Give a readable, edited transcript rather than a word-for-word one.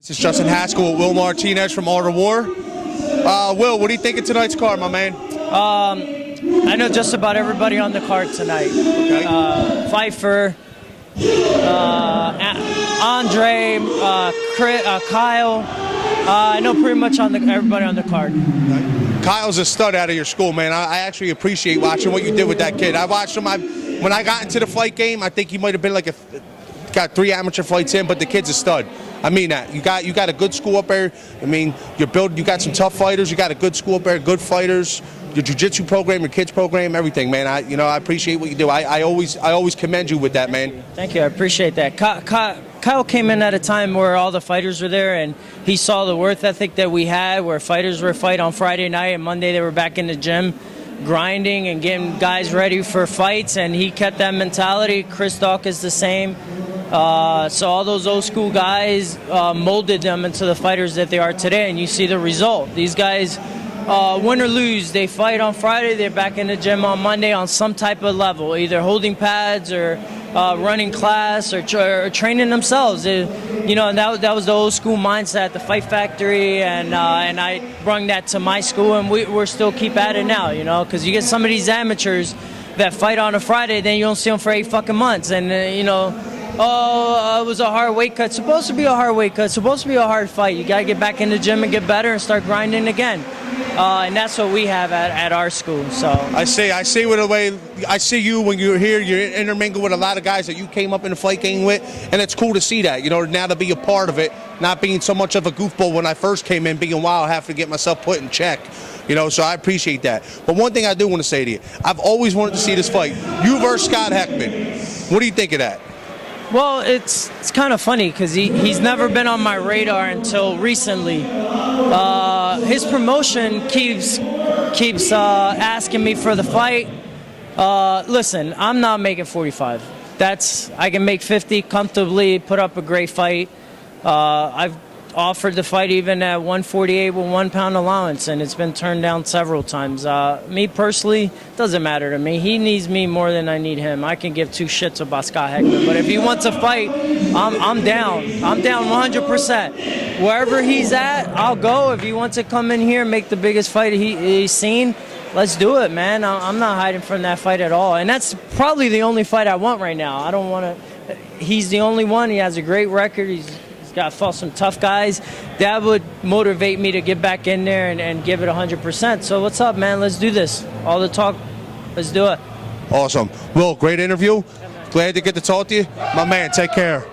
This is Justin Haskell with Will Martinez from Art of War. Will, what do you think of tonight's card, my man? I know just about everybody on the card tonight. Okay. Pfeiffer, Andre, Kyle. I know pretty much everybody on the card. Okay. Kyle's a stud out of your school, man. I actually appreciate watching what you did with that kid. I watched him. When I got into the fight game, I think he might have been got 3 amateur fights in, but the kid's a stud. I mean that. You got a good school up there. I mean, you got some tough fighters. You got a good school up there, good fighters. Your jiu-jitsu program, your kids program, everything, man. I appreciate what you do. I always commend you with that, man. Thank you. I appreciate that. Kyle came in at a time where all the fighters were there, and he saw the work ethic that we had, where fighters were fight on Friday night, and Monday they were back in the gym grinding and getting guys ready for fights, and he kept that mentality. Kyle Daukaus is the same. So all those old school guys molded them into the fighters that they are today, and you see the result. These guys, win or lose, they fight on Friday, they're back in the gym on Monday on some type of level, either holding pads or running class or training themselves. And that was the old school mindset, the Fight Factory, and I brought that to my school, and we're still keep at it now, because you get some of these amateurs that fight on a Friday, then you don't see them for 8 fucking months, and it was a hard weight cut. Supposed to be a hard weight cut. Supposed to be a hard fight. You gotta get back in the gym and get better and start grinding again. And that's what we have at our school. So I see with the way I see you when you're here. You're intermingled with a lot of guys that you came up in the fight game with, and it's cool to see that. Now to be a part of it, not being so much of a goofball when I first came in, being wild, having to get myself put in check. So I appreciate that. But one thing I do want to say to you, I've always wanted to see this fight. You versus Scott Heckman. What do you think of that? Well, it's kind of funny because he's never been on my radar until recently. His promotion keeps asking me for the fight. Listen, I'm not making 45. I can make 50 comfortably, put up a great fight. I've offered the fight even at 148 with 1 pound allowance, and it's been turned down several times. Me personally, doesn't matter to me. He needs me more than I need him. I can give 2 shits about Scott Heckman, but if he wants a fight, I'm down. I'm down 100%. Wherever he's at, I'll go. If he wants to come in here and make the biggest fight he's seen, let's do it, man. I'm not hiding from that fight at all, and that's probably the only fight I want right now. I don't want to. He's the only one. He has a great record. He's got to fought some tough guys. That would motivate me to get back in there and give it 100%. So what's up, man? Let's do this. All the talk, let's do it. Awesome. Will, great interview. Glad to get to talk to you. My man, take care.